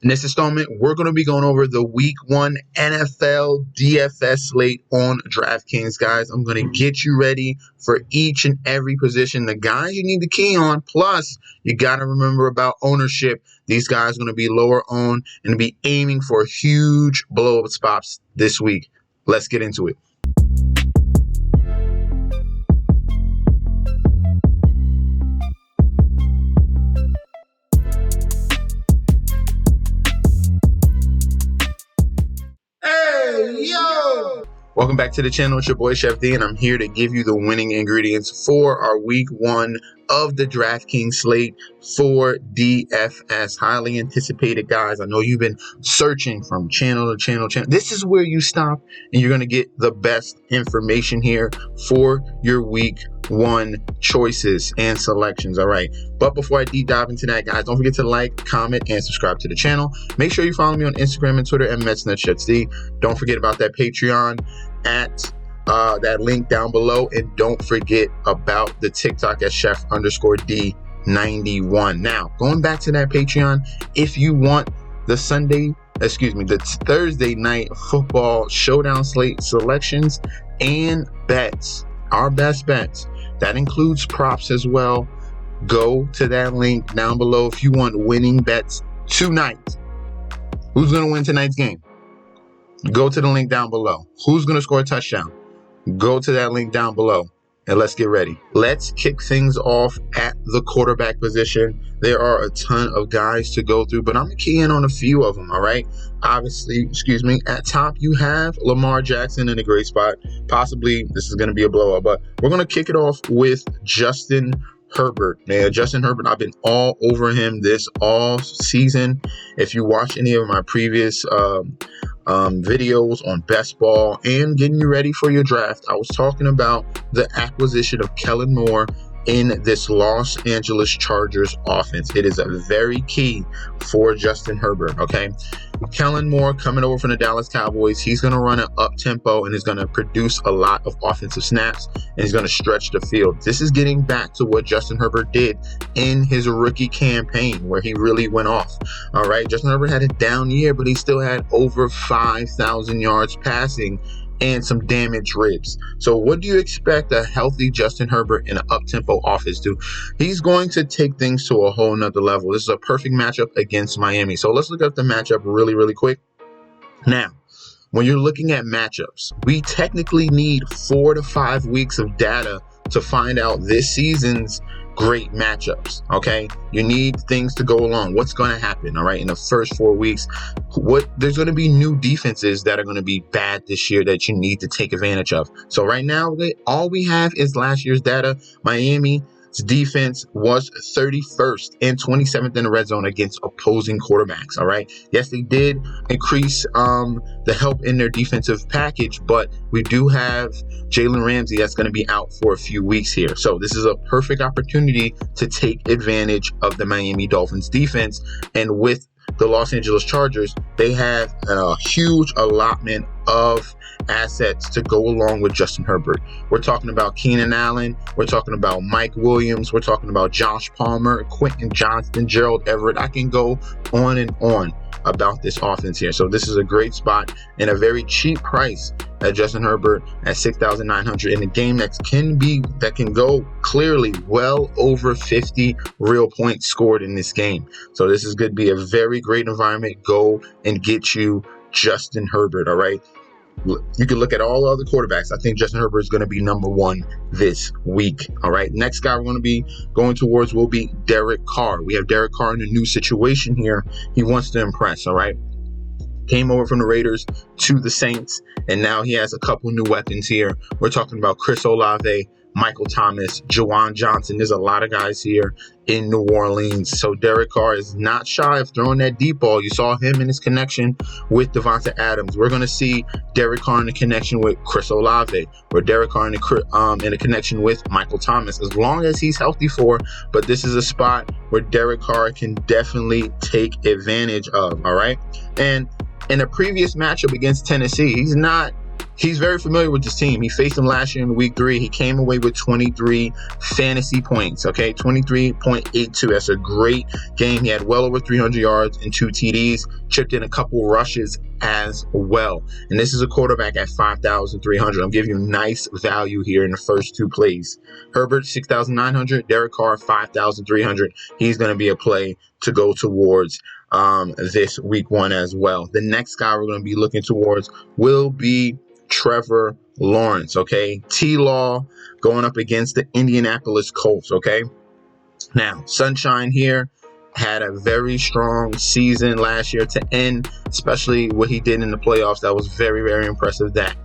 In this installment, we're going to be going over the Week 1 NFL DFS slate on Draftkings, guys. I'm going to get you ready for each and every position, the guys you need to key on. Plus, you got to remember about ownership. These guys are going to be lower owned and be aiming for huge blow-up spots this week. Let's get into it. Welcome back to the channel. It's your boy Chef D, and I'm here to give you the winning ingredients for our Week 1 of the DraftKings slate for DFS. Highly anticipated, guys. I know you've been searching from channel to channel. This is where you stop, and you're going to get the best information here for your Week 1 choices and selections. All right, but before I deep dive into that, guys, don't forget to like, comment, and subscribe to the channel. Make sure you follow me on Instagram and Twitter at MetsNetChefD. Don't forget about that Patreon at that link down below, and don't forget about the TikTok at chef_D91. Now, going back to that Patreon, if you want the Thursday night football showdown slate selections and bets, our best bets, that includes props as well, go to that link down below if you want winning bets tonight. Who's going to win tonight's game? Go to the link down below. Who's going to score a touchdown? Go to that link down below, and let's get ready. Let's kick things off at the quarterback position. There are a ton of guys to go through, but I'm going to key in on a few of them, all right? Obviously, at top you have Lamar Jackson in a great spot. Possibly this is going to be a blowout, but we're going to kick it off with Justin Herbert. Man, Justin Herbert, I've been all over him this all season. If you watch any of my previous videos on best ball and getting you ready for your draft, I was talking about the acquisition of Kellen Moore in this Los Angeles Chargers offense. It is a very key for Justin Herbert, okay? Kellen Moore coming over from the Dallas Cowboys. He's going to run an up-tempo and is going to produce a lot of offensive snaps, and he's going to stretch the field. This is getting back to what Justin Herbert did in his rookie campaign where he really went off. All right, Justin Herbert had a down year, but he still had over 5,000 yards passing and some damaged ribs. So what do you expect a healthy Justin Herbert in an up-tempo offense to? He's going to take things to a whole nother level. This is a perfect matchup against Miami. So let's look up the matchup really quick. Now, when you're looking at matchups, we technically need 4 to 5 weeks of data to find out this season's great matchups, okay? You need things to go along. What's going to happen, all right, in the first 4 weeks? There's going to be new defenses that are going to be bad this year that you need to take advantage of. So right now, all we have is last year's data. Miami's defense was 31st and 27th in the red zone against opposing quarterbacks, all right? Yes, they did increase the help in their defensive package, but we do have Jalen Ramsey that's going to be out for a few weeks here. So this is a perfect opportunity to take advantage of the Miami Dolphins defense. And with the Los Angeles Chargers, they have a huge allotment of assets to go along with Justin Herbert. We're talking about Keenan Allen. We're talking about Mike Williams. We're talking about Josh Palmer, Quentin Johnston, Gerald Everett. I can go on and on about this offense here. So this is a great spot and a very cheap price at Justin Herbert at $6,900 in a game that can go clearly well over 50 real points scored in this game. So this is going to be a very great environment. Go and get you Justin Herbert, all right? You can look at all other quarterbacks. I think Justin Herbert is going to be number 1 this week. All right. Next guy we're going to be going towards will be Derek Carr. We have Derek Carr in a new situation here. He wants to impress. All right. Came over from the Raiders to the Saints, and now he has a couple new weapons here. We're talking about Chris Olave, Michael Thomas, Juwan Johnson. There's a lot of guys here in New Orleans. So Derek Carr is not shy of throwing that deep ball. You saw him in his connection with Devonta Adams. We're going to see Derek Carr in a connection with Chris Olave, or Derek Carr in a connection with Michael Thomas, as long as he's healthy for. But this is a spot where Derek Carr can definitely take advantage of. All right. And in a previous matchup against Tennessee, he's not he's very familiar with this team. He faced them last year in week 3. He came away with 23 fantasy points, okay? 23.82. That's a great game. He had well over 300 yards and 2 TDs, chipped in a couple rushes as well. And this is a quarterback at 5,300. I'm giving you nice value here in the first 2 plays. Herbert, 6,900. Derek Carr, 5,300. He's going to be a play to go towards this week 1 as well. The next guy we're going to be looking towards will be Trevor Lawrence, okay? T-Law going up against the Indianapolis Colts, okay? Now, Sunshine here had a very strong season last year to end, especially what he did in the playoffs. That was very, very impressive, that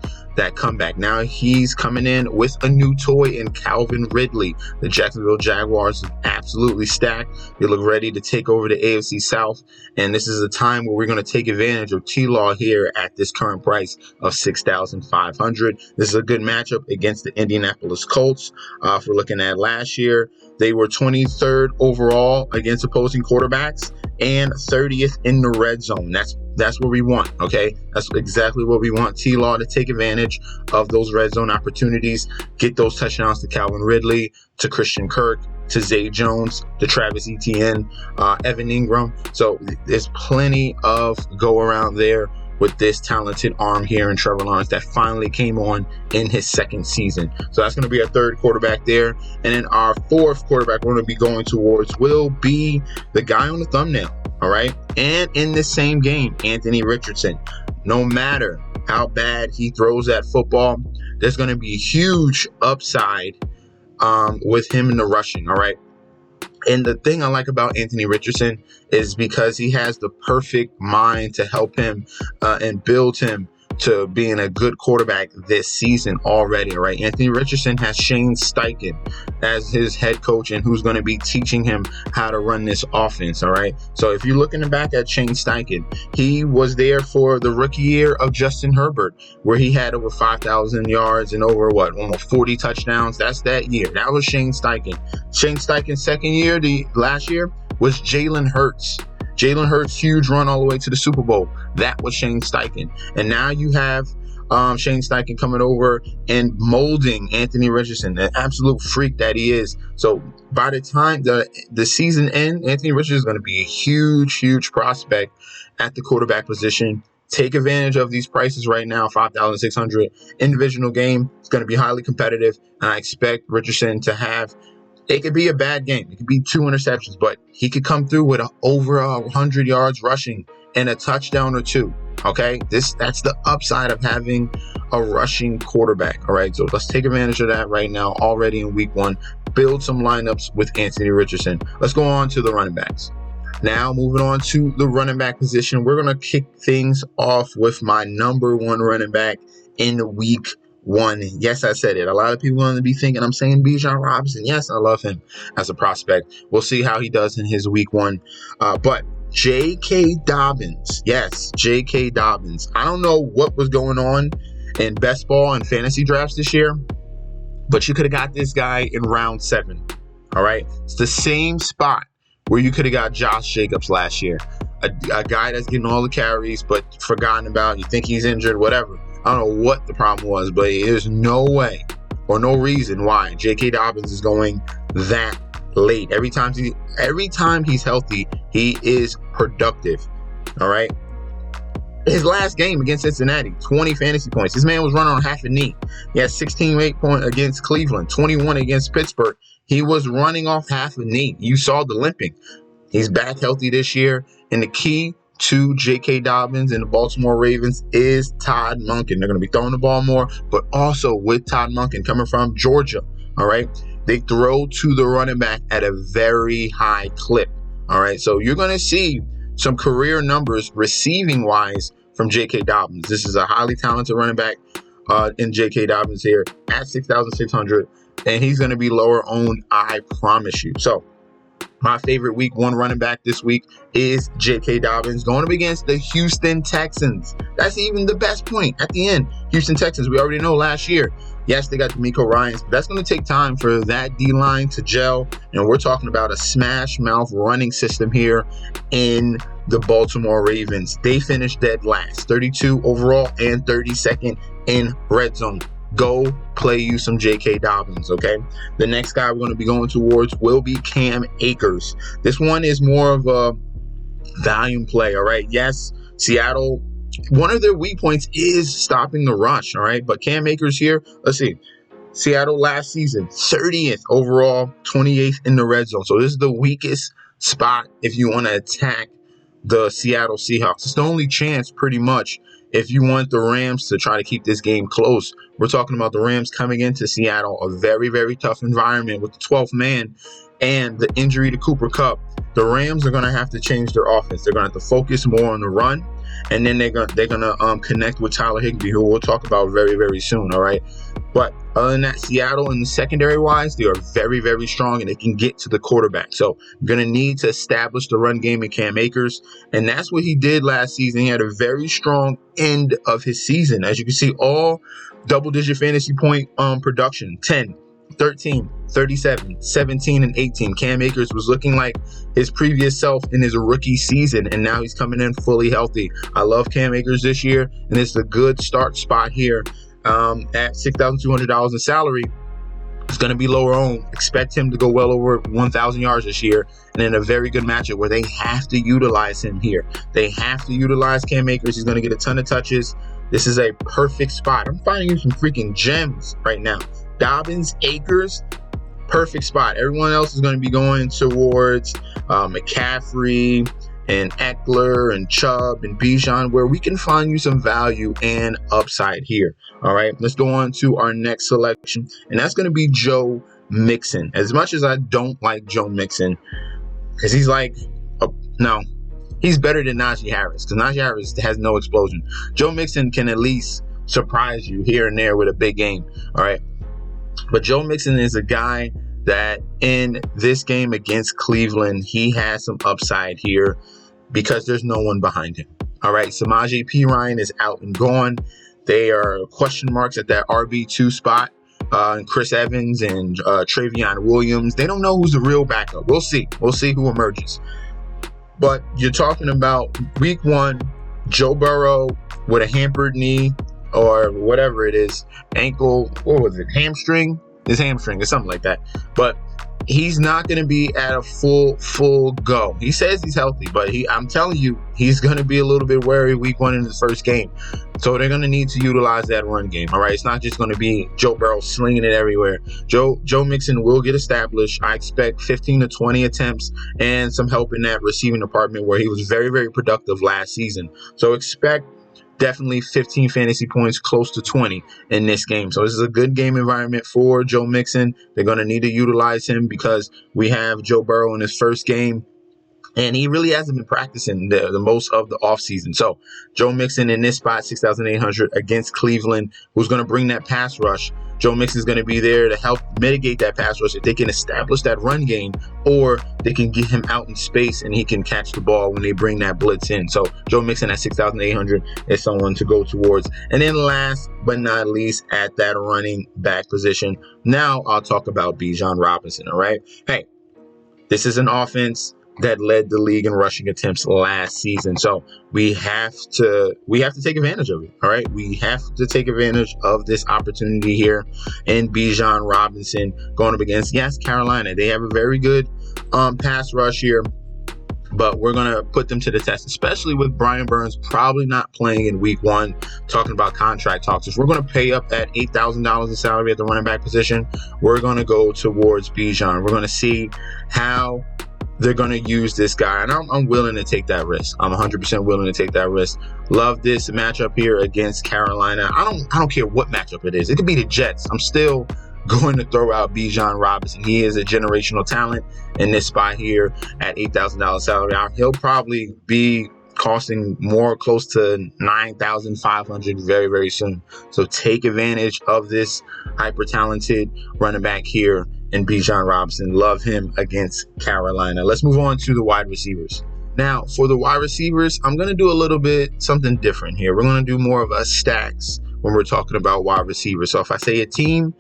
comeback. Now he's coming in with a new toy in Calvin Ridley. The Jacksonville Jaguars absolutely stacked. They look ready to take over the AFC South, and this is a time where we're going to take advantage of T-Law here at this current price of 6,500. This is a good matchup against the Indianapolis Colts. If we're looking at last year, they were 23rd overall against opposing quarterbacks and 30th in the red zone. That's what we want, okay? That's exactly what we want. T-Law to take advantage of those red zone opportunities, get those touchdowns to Calvin Ridley, to Christian Kirk, to Zay Jones, to Travis Etienne, Evan Ingram. So there's plenty of go around there with this talented arm here in Trevor Lawrence that finally came on in his 2nd season. So that's going to be our 3rd quarterback there. And then our 4th quarterback we're going to be going towards will be the guy on the thumbnail, all right? And in this same game, Anthony Richardson. No matter how bad he throws that football, there's going to be a huge upside with him in the rushing, all right? And the thing I like about Anthony Richardson is because he has the perfect mind to help him and build him to being a good quarterback this season already, all right? Anthony Richardson has Shane Steichen as his head coach and who's going to be teaching him how to run this offense, all right? So if you're looking back at Shane Steichen, he was there for the rookie year of Justin Herbert, where he had over 5,000 yards and over, almost 40 touchdowns. That's that year. That was Shane Steichen. Shane Steichen's 2nd year, the last year, was Jalen Hurts. Jalen Hurts' huge run all the way to the Super Bowl. That was Shane Steichen. And now you have Shane Steichen coming over and molding Anthony Richardson, an absolute freak that he is. So by the time the season ends, Anthony Richardson is going to be a huge, huge prospect at the quarterback position. Take advantage of these prices right now, 5,600 in divisional game. It's going to be highly competitive, and I expect Richardson to have. It could be a bad game. It could be 2 interceptions, but he could come through with over 100 yards rushing and a touchdown or 2. Okay, that's the upside of having a rushing quarterback. All right, so let's take advantage of that right now. Already in week 1, build some lineups with Anthony Richardson. Let's go on to the running backs. Now, moving on to the running back position, we're gonna kick things off with my number 1 running back in week 1. Yes, I said it. A lot of people want to be thinking I'm saying Bijan Robinson. Yes, I love him as a prospect. We'll see how he does in his week 1. But J.K. Dobbins. Yes, J.K. Dobbins. I don't know what was going on in best ball and fantasy drafts this year, but you could have got this guy in round 7. All right. It's the same spot where you could have got Josh Jacobs last year. A guy that's getting all the carries, but forgotten about. You think he's injured, whatever. I don't know what the problem was, but there's no way or no reason why J.K. Dobbins is going that late. Every time he's healthy, he is productive. All right. His last game against Cincinnati, 20 fantasy points. This man was running on half a knee. He had 16 points against Cleveland, 21 against Pittsburgh. He was running off half a knee. You saw the limping. He's back healthy this year. And the key to J.K. Dobbins and the Baltimore Ravens is Todd Monken. They're going to be throwing the ball more, but also with Todd Monken coming from Georgia. All right. They throw to the running back at a very high clip. All right. So you're going to see some career numbers receiving wise from J.K. Dobbins. This is a highly talented running back in J.K. Dobbins here at 6,600. And he's going to be lower owned, I promise you. So my favorite week 1 running back this week is J.K. Dobbins going up against the Houston Texans. That's even the best point at the end. Houston Texans, we already know last year. Yes, they got D'Amico Ryans, but that's going to take time for that D-line to gel. And we're talking about a smash mouth running system here in the Baltimore Ravens. They finished dead last, 32 overall and 32nd in red zone. Go play you some J.K. Dobbins, okay? The next guy we're going to be going towards will be Cam Akers. This one is more of a volume play, all right? Yes, Seattle, one of their weak points is stopping the rush, all right? But Cam Akers here, let's see. Seattle last season, 30th overall, 28th in the red zone. So this is the weakest spot if you want to attack the Seattle Seahawks. It's the only chance, pretty much, if you want the Rams to try to keep this game close. We're talking about the Rams coming into Seattle, a very, very tough environment with the 12th man and the injury to Cooper Kupp. The Rams are going to have to change their offense. They're going to have to focus more on the run, and then they're going to connect with Tyler Higbee, who we'll talk about very, very soon, all right? But other than that, Seattle in the secondary-wise, they are very, very strong, and they can get to the quarterback. So you're going to need to establish the run game in Cam Akers, and that's what he did last season. He had a very strong end of his season. As you can see, all double-digit fantasy point production, 10, 13, 37, 17, and 18. Cam Akers was looking like his previous self in his rookie season, and now he's coming in fully healthy. I love Cam Akers this year, and it's a good start spot here at $6,200 in salary. It's going to be lower owned. Expect him to go well over 1,000 yards this year, and in a very good matchup where they have to utilize him here. They have to utilize Cam Akers. He's going to get a ton of touches. This is a perfect spot. I'm finding you some freaking gems right now. Dobbins, Akers, perfect spot. Everyone else is going to be going towards McCaffrey and Eckler and Chubb and Bijan, where we can find you some value and upside here. All right, let's go on to our next selection, and that's going to be Joe Mixon. As much as I don't like Joe Mixon, because he's like, no, he's better than Najee Harris, because Najee Harris has no explosion. Joe Mixon can at least surprise you here and there with a big game. All right. But Joe Mixon is a guy that in this game against Cleveland, he has some upside here because there's no one behind him. All right, Samaje Perine is out and gone. They are question marks at that RB2 spot. And Chris Evans and Travion Williams, they don't know who's the real backup. We'll see. We'll see who emerges. But you're talking about week one, Joe Burrow with a hampered knee, or whatever it is, ankle, what was it, hamstring? His hamstring or something like that. But he's not going to be at a full go. He says he's healthy, but I'm telling you, he's going to be a little bit wary week one in his first game. So they're going to need to utilize that run game. All right, it's not just going to be Joe Burrow slinging it everywhere. Joe Mixon will get established. I expect 15 to 20 attempts and some help in that receiving department where he was very, very productive last season. So expect definitely 15 fantasy points, close to 20 in this game. So this is a good game environment for Joe Mixon. They're going to need to utilize him because we have Joe Burrow in his first game, and he really hasn't been practicing the most of the offseason. So Joe Mixon in this spot, 6,800 against Cleveland, who's going to bring that pass rush. Joe Mixon is going to be there to help mitigate that pass rush if they can establish that run game, or they can get him out in space and he can catch the ball when they bring that blitz in. So Joe Mixon at 6,800 is someone to go towards. And then last but not least, at that running back position, now I'll talk about Bijan Robinson, all right? Hey, this is an offense that led the league in rushing attempts last season. So we have to take advantage of it. All right. We have to take advantage of this opportunity here in Bijan Robinson going up against, yes, Carolina. They have a very good pass rush here, but we're going to put them to the test, especially with Brian Burns probably not playing in week one, talking about contract talks. If we're going to pay up at $8,000 in salary at the running back position, we're going to go towards Bijan. We're going to see how they're going to use this guy, and I'm willing to take that risk. I'm 100% willing to take that risk. Love this matchup here against Carolina. I don't care what matchup it is. It could be the Jets. I'm still going to throw out Bijan Robinson. He is a generational talent in this spot here at $8,000 salary. He'll probably be costing more, close to $9,500 very, very soon. So take advantage of this hyper talented running back here in Bijan Robinson. Love him against Carolina. Let's move on to the wide receivers. Now, for the wide receivers, I'm going to do a little bit something different here. We're going to do more of a stacks when we're talking about wide receivers. So if I say a team,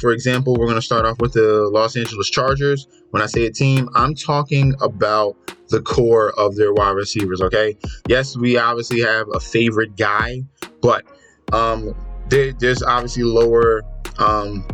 for example, we're going to start off with the Los Angeles Chargers. When I say a team, I'm talking about the core of their wide receivers, okay? Yes, we obviously have a favorite guy, but there's obviously lower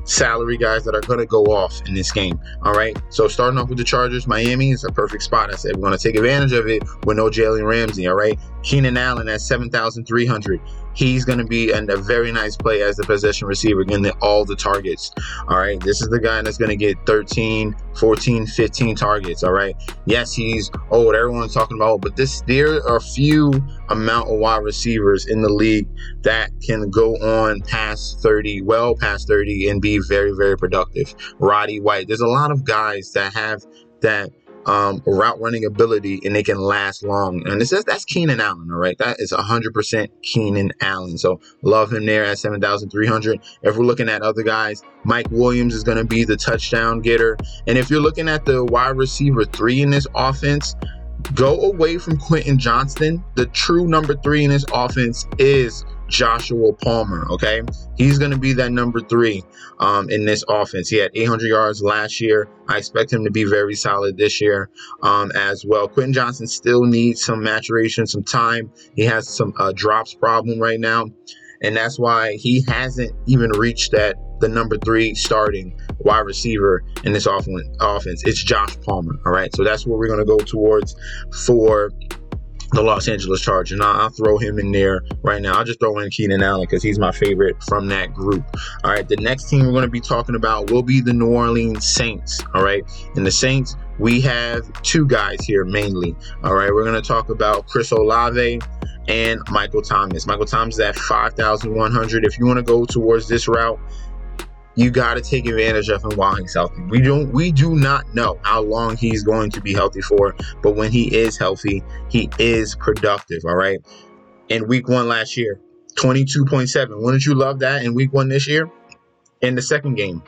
salary guys that are going to go off in this game. All right. So starting off with the Chargers, Miami is a perfect spot. I said we're going to take advantage of it with no Jalen Ramsey. All right. Keenan Allen at 7,300. He's going to be a very nice play as the possession receiver, getting all the targets. All right. This is the guy that's going to get 13, 14, 15 targets. All right. Yes, he's old. Everyone's talking about, but there are few amount of wide receivers in the league that can go on past 30, well past 30, and be very, very productive. Roddy White. There's a lot of guys that have that route running ability and they can last long. And that's Keenan Allen, all right? That is 100% Keenan Allen. So love him there at 7,300. If we're looking at other guys, Mike Williams is going to be the touchdown getter. And if you're looking at the wide receiver 3 in this offense, go away from Quentin Johnston. The true number 3 in this offense is Joshua Palmer, okay? He's going to be that number 3 in this offense. He had 800 yards last year. I expect him to be very solid this year as well. Quentin Johnston still needs some maturation, some time. He has some drops problem right now, and that's why he hasn't even reached the number 3 starting wide receiver in this offense. It's Josh Palmer, all right? So that's what we're going to go towards for the Los Angeles Chargers. And I'll throw him in there right now. I'll just throw in Keenan Allen because he's my favorite from that group. All right, the next team we're going to be talking about will be the New Orleans Saints. All right, and the Saints, we have 2 guys here mainly. All right, we're going to talk about Chris Olave and Michael Thomas. Michael Thomas is at 5,100. If you want to go towards this route, you got to take advantage of him while he's healthy. We do not know how long he's going to be healthy for, but when he is healthy, he is productive, all right? In week 1 last year, 22.7. Wouldn't you love that in week 1 this year? In the second game,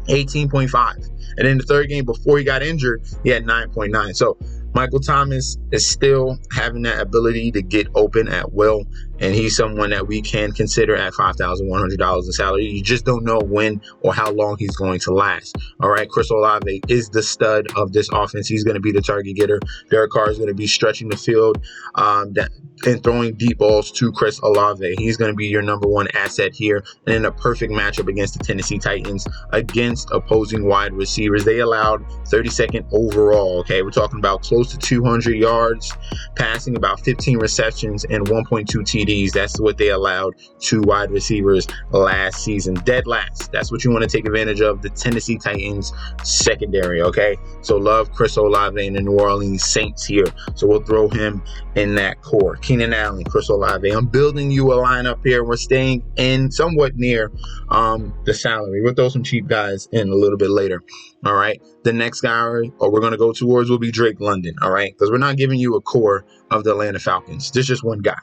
18.5. And in the third game before he got injured, he had 9.9. So Michael Thomas is still having that ability to get open at will, and he's someone that we can consider at $5,100 in salary. You just don't know when or how long he's going to last. All right, Chris Olave is the stud of this offense. He's going to be the target getter. Derek Carr is going to be stretching the field and throwing deep balls to Chris Olave. He's going to be your number 1 asset here, and in a perfect matchup against the Tennessee Titans, against opposing wide receivers. They allowed 32nd overall. Okay, we're talking about close to 200 yards passing, about 15 receptions, and 1.2 TDs. That's what they allowed to wide receivers last season. Dead last. That's what you want to take advantage of, the Tennessee Titans secondary, okay? So love Chris Olave and the New Orleans Saints here. So we'll throw him in that core. Keenan Allen, Chris Olave. I'm building you a lineup here. We're staying in somewhat near the salary. We'll throw some cheap guys in a little bit later. All right. The next guy we're going to go towards will be Drake London. All right. Because we're not giving you a core of the Atlanta Falcons. There's just one guy.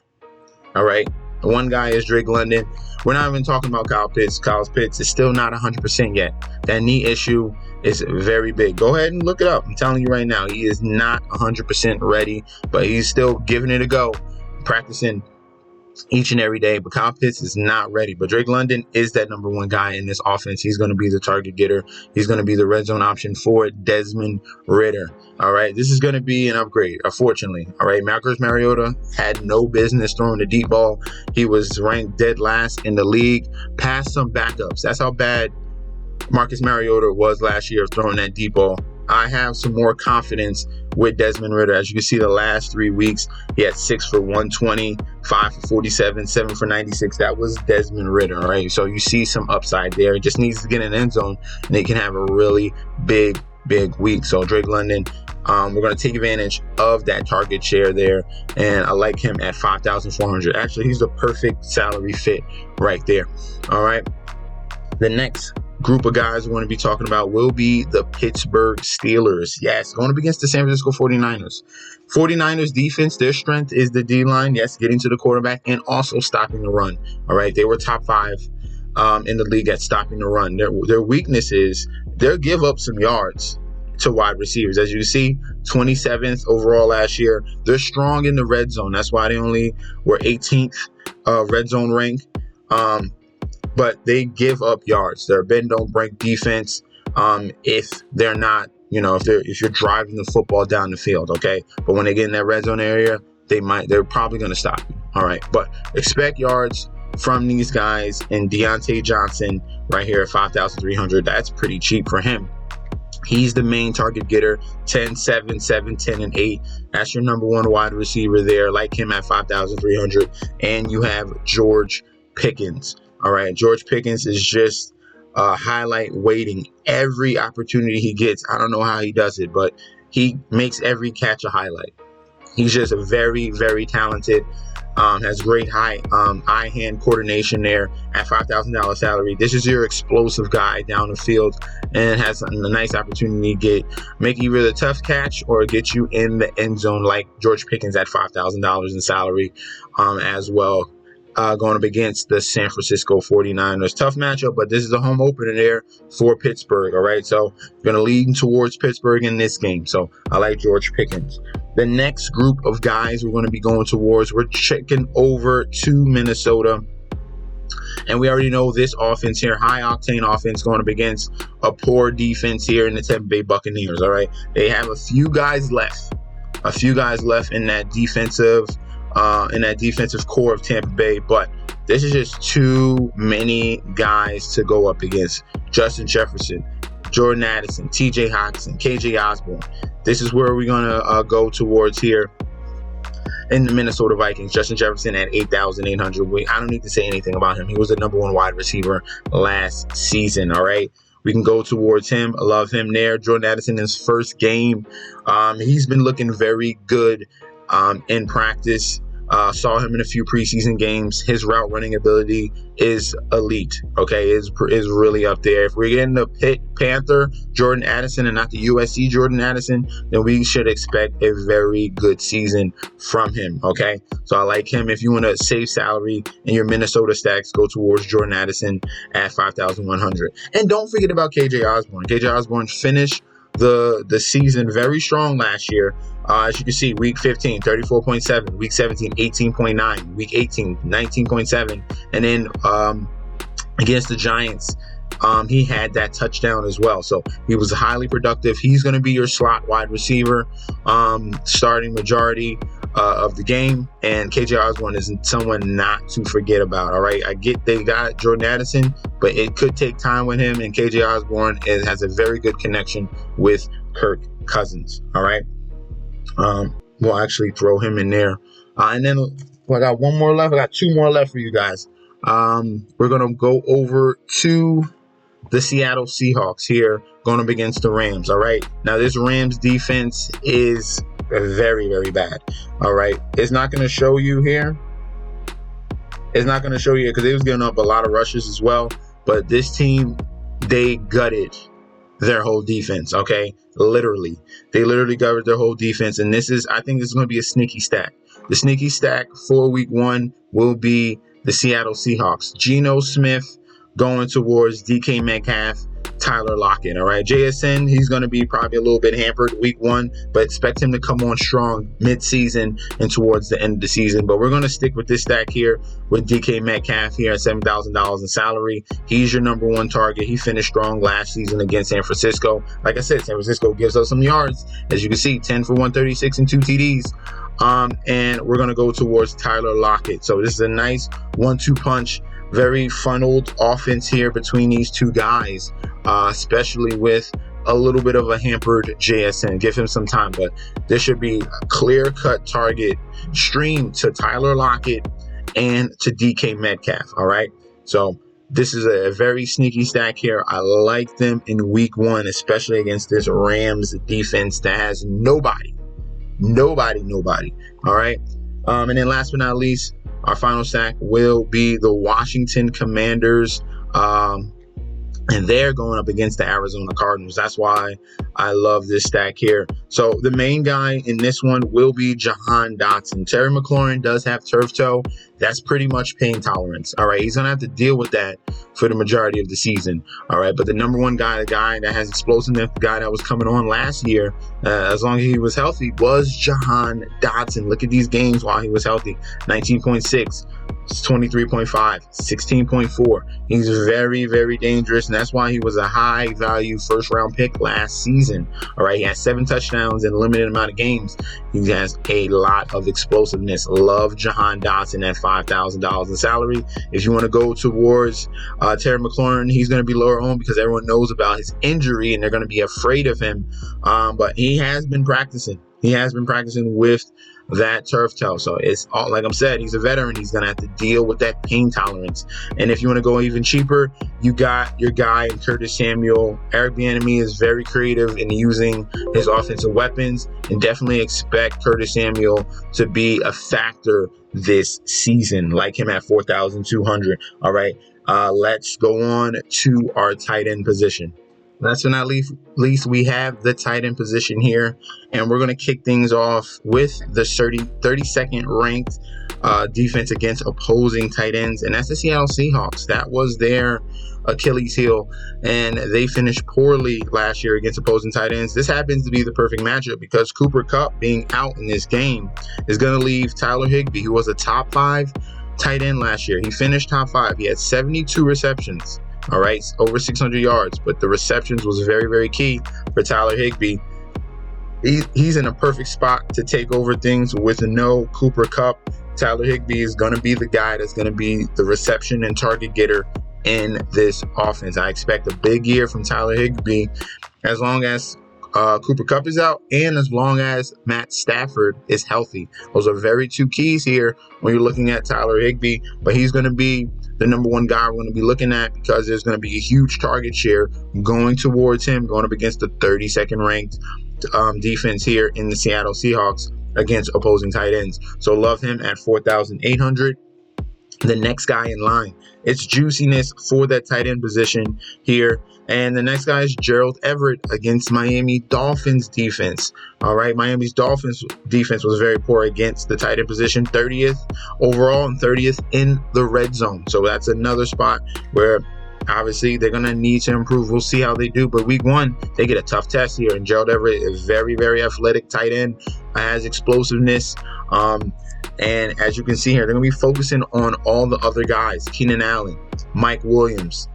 All right. The one guy is Drake London. We're not even talking about Kyle Pitts. Kyle Pitts is still not 100% yet. That knee issue is very big. Go ahead and look it up. I'm telling you right now, he is not 100% ready, but he's still giving it a go, practicing each and every day. But Kyle Pitts is not ready. But Drake London is that number 1 guy in this offense. He's going to be the target getter. He's going to be the red zone option for Desmond Ridder. All right, this is going to be an upgrade, unfortunately. All right, Marcus Mariota had no business throwing the deep ball. He was ranked dead last in the league, past some backups. That's how bad Marcus Mariota was last year throwing that deep ball. I have some more confidence with Desmond Ridder. As you can see, the last 3 weeks, he had 6 for 120, 5 for 47, 7 for 96. That was Desmond Ridder, all right? So you see some upside there. He just needs to get in the end zone, and he can have a really big week. So Drake London, we're going to take advantage of that target share there, and I like him at 5,400. Actually, he's the perfect salary fit right there, all right? The next group of guys we're going to be talking about will be the Pittsburgh Steelers. Yes, going up against the San Francisco 49ers. 49ers defense, their strength is the D-line, yes, getting to the quarterback and also stopping the run. All right, they were top 5 in the league at stopping the run. Their weakness is they'll give up some yards to wide receivers. As you can see, 27th overall last year. They're strong in the red zone. That's why they only were 18th red zone rank. But they give up yards. They're bend don't break defense. If they're not, if you're driving the football down the field, okay. But when they get in that red zone area, they're probably going to stop you. All right. But expect yards from these guys, and Deontay Johnson right here at 5,300. That's pretty cheap for him. He's the main target getter, 10, 7, 7, 10, and 8. That's your number one wide receiver there. Like him at 5,300. And you have George Pickens. All right, George Pickens is just highlight waiting every opportunity he gets. I don't know how he does it, but he makes every catch a highlight. He's just very, very talented. Has great eye-hand coordination there at $5,000 salary. This is your explosive guy down the field and has a nice opportunity to make either the tough catch or get you in the end zone like George Pickens at $5,000 in salary as well. Going up against the San Francisco 49ers. Tough matchup, but this is a home opener there for Pittsburgh, all right? So going to lean towards Pittsburgh in this game. So I like George Pickens. The next group of guys we're going to be going towards, we're checking over to Minnesota. And we already know this offense here, high-octane offense going up against a poor defense here in the Tampa Bay Buccaneers, all right? They have a few guys left in that defensive core of Tampa Bay, but this is just too many guys to go up against. Justin Jefferson, Jordan Addison, TJ Hockenson, KJ Osborne. This is where we're going to go towards here in the Minnesota Vikings. Justin Jefferson at 8,800. I don't need to say anything about him. He was the number one wide receiver last season, all right? We can go towards him. I love him there. Jordan Addison in his first game. He's been looking very good in practice. Saw him in a few preseason games. His route running ability is elite. Okay, is really up there. If we're getting the Pitt Panther Jordan Addison and not the USC Jordan Addison, then we should expect a very good season from him. Okay, so I like him. If you want to save salary in your Minnesota stacks, go towards Jordan Addison at 5,100. And don't forget about KJ Osborne. KJ Osborne finished the season very strong last year. As you can see, week 15, 34.7, week 17, 18.9, week 18, 19.7, and then against the Giants, he had that touchdown as well. So he was highly productive. He's going to be your slot wide receiver, starting majority of the game. And KJ Osborne is someone not to forget about. All right, I get they got Jordan Addison, but it could take time with him. And KJ Osborne has a very good connection with Kirk Cousins. All right, we'll actually throw him in there. And then I got one more left. I got two more left for you guys. We're gonna go over to the Seattle Seahawks here, going up against the Rams. All right, now this Rams defense is very, very bad. All right, it's not going to show you here. It's not going to show you because they was giving up a lot of rushes as well. But this team, they gutted their whole defense. Okay, they literally gutted their whole defense. And I think this is going to be a sneaky stack. The sneaky stack for week 1 will be the Seattle Seahawks. Geno Smith going towards DK Metcalf, Tyler Lockett. All right, JSN, he's going to be probably a little bit hampered week 1, but expect him to come on strong mid-season and towards the end of the season. But we're going to stick with this stack here with DK Metcalf here at $7,000 in salary. He's your number 1 target. He finished strong last season against San Francisco. Like I said, San Francisco gives us some yards. As you can see, 10 for 136 and 2 TDs. And we're going to go towards Tyler Lockett. So this is a nice 1-2 punch. Very funneled offense here between these two guys, especially with a little bit of a hampered JSN. Give him some time, but this should be a clear-cut target stream to Tyler Lockett and to DK Metcalf, all right? So this is a very sneaky stack here. I like them in week 1, especially against this Rams defense that has nobody, all right? And then last but not least, our final stack will be the Washington Commanders, and they're going up against the Arizona Cardinals. That's why I love this stack here. So the main guy in this one will be Jahan Dotson. Terry McLaurin does have turf toe. That's pretty much pain tolerance. All right, he's going to have to deal with that for the majority of the season. All right, but the number 1 guy, the guy that has explosiveness, the guy that was coming on last year, as long as he was healthy, was Jahan Dotson. Look at these games while he was healthy. 19.6. It's 23.5, 16.4. He's very, very dangerous, and that's why he was a high value first round pick last season. All right, he has 7 touchdowns in a limited amount of games. He has a lot of explosiveness. Love Jahan Dotson at $5,000 in salary. If you want to go towards Terry McLaurin, he's going to be lower on because everyone knows about his injury and they're going to be afraid of him. But he has been practicing. He has been practicing with that turf toe. So it's all, like I'm said, he's a veteran. He's going to have to deal with that pain tolerance. And if you want to go even cheaper, you got your guy Curtis Samuel. Eric Bieniemy is very creative in using his offensive weapons, and definitely expect Curtis Samuel to be a factor this season, like him at 4,200. All right, let's go on to our tight end position. Last but not least, we have the tight end position here, and we're going to kick things off with the 32nd ranked defense against opposing tight ends, and that's the Seattle Seahawks. That was their Achilles heel, and they finished poorly last year against opposing tight ends. This happens to be the perfect matchup because Cooper Kupp being out in this game is going to leave Tyler Higbee, who was a top 5 tight end last year. He finished top 5. He had 72 receptions. All right, over 600 yards, but the receptions was very, very key for Tyler Higbee. He's in a perfect spot to take over things with no Cooper Kupp. Tyler Higbee is going to be the guy that's going to be the reception and target getter in this offense. I expect a big year from Tyler Higbee as long as Cooper Kupp is out and as long as Matt Stafford is healthy. Those are very 2 keys here when you're looking at Tyler Higbee, but he's going to be the number 1 guy we're going to be looking at because there's going to be a huge target share going towards him, going up against the 32nd ranked defense here in the Seattle Seahawks against opposing tight ends. So love him at 4,800. The next guy in line, it's juiciness for that tight end position here. And the next guy is Gerald Everett against Miami Dolphins defense. All right, Miami's Dolphins defense was very poor against the tight end position, 30th overall and 30th in the red zone. So that's another spot where obviously they're going to need to improve. We'll see how they do. But week 1, they get a tough test here. And Gerald Everett is very, very athletic tight end, has explosiveness. And as you can see here, they're going to be focusing on all the other guys, Keenan Allen, Mike Williams,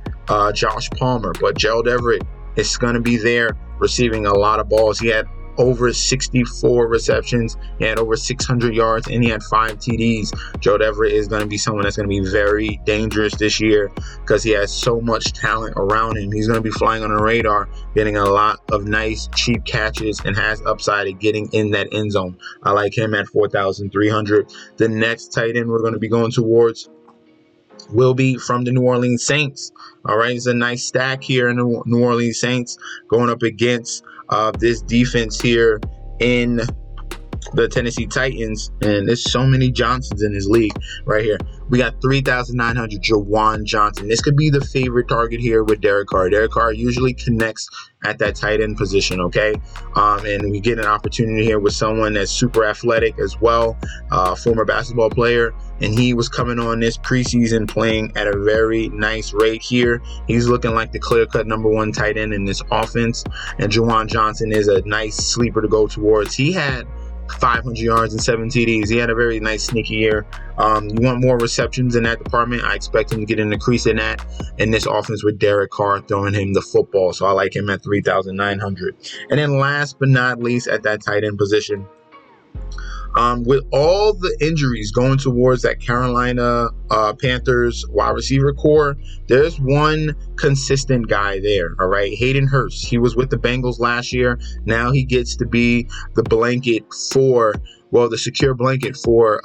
Josh Palmer. But Gerald Everett is going to be there receiving a lot of balls. He had over 64 receptions. He had over 600 yards, and he had 5 TDs. Gerald Everett is going to be someone that's going to be very dangerous this year because he has so much talent around him. He's going to be flying on the radar, getting a lot of nice, cheap catches, and has upside at getting in that end zone. I like him at 4,300. The next tight end we're going to be going towards will be from the New Orleans Saints. All right, it's a nice stack here in the New Orleans Saints going up against this defense here in the Tennessee Titans, and there's so many Johnsons in this league right here. We got 3,900 Jawan Johnson. This could be the favorite target here with Derek Carr. Derek Carr usually connects at that tight end position, okay? And we get an opportunity here with someone that's super athletic as well, former basketball player, and he was coming on this preseason playing at a very nice rate here. He's looking like the clear-cut number 1 tight end in this offense, and Jawan Johnson is a nice sleeper to go towards. He had 500 yards and 7 TDs. He had a very nice sneaky year. You want more receptions in that department. I expect him to get an increase in that in this offense with Derek Carr throwing him the football. So I like him at 3,900. And then last but not least at that tight end position, with all the injuries going towards that Carolina Panthers wide receiver core, there's one consistent guy there, all right? Hayden Hurst. He was with the Bengals last year. Now he gets to be the the secure blanket for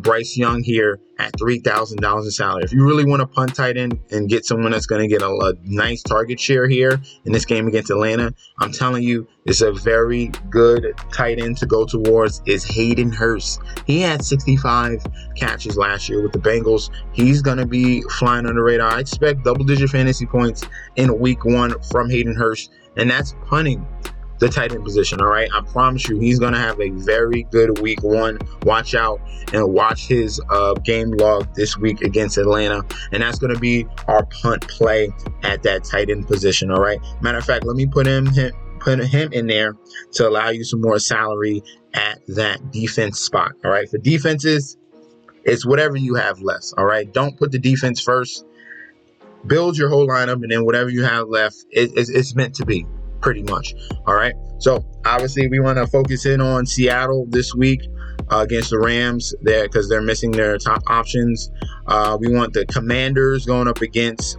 Bryce Young here at $3,000 in salary. If you really want to punt tight end and get someone that's going to get a nice target share here in this game against Atlanta, I'm telling you, it's a very good tight end to go towards is Hayden Hurst. He had 65 catches last year with the Bengals. He's going to be flying under the radar. I expect double-digit fantasy points in week 1 from Hayden Hurst, and that's punting the tight end position, all right? I promise you, he's going to have a very good week 1. Watch out and watch his game log this week against Atlanta, and that's going to be our punt play at that tight end position, all right? Matter of fact, let me put him in there to allow you some more salary at that defense spot, all right? For defenses, It's whatever you have left. All right. Don't put the defense first. Build your whole lineup, and then whatever you have left, it's meant to be, pretty much. All right. So obviously, we want to focus in on Seattle this week against the Rams there because they're missing their top options. We want the Commanders going up against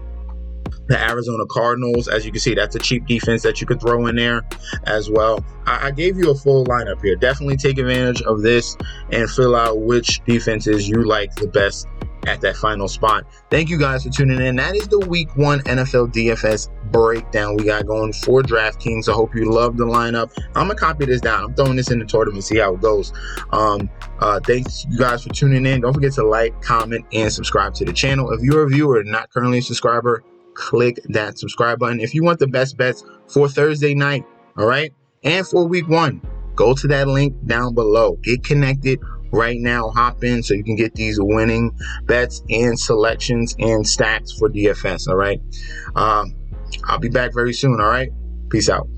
the Arizona Cardinals. As you can see, that's a cheap defense that you could throw in there as well. I gave you a full lineup here. Definitely take advantage of this and fill out which defenses you like the best at that final spot. Thank you guys for tuning in. That is the week 1 NFL DFS breakdown we got going for DraftKings. I hope you love the lineup. I'm gonna copy this down. I'm throwing this in the tournament, see how it goes. Thanks you guys for tuning in. Don't forget to like, comment, and subscribe to the channel. If you're a viewer and not currently a subscriber, click that subscribe button. If you want the best bets for Thursday night, all right, and for week 1, go to that link down below. Get connected right now. Hop in so you can get these winning bets and selections and stacks for DFS. All right. I'll be back very soon. All right. Peace out.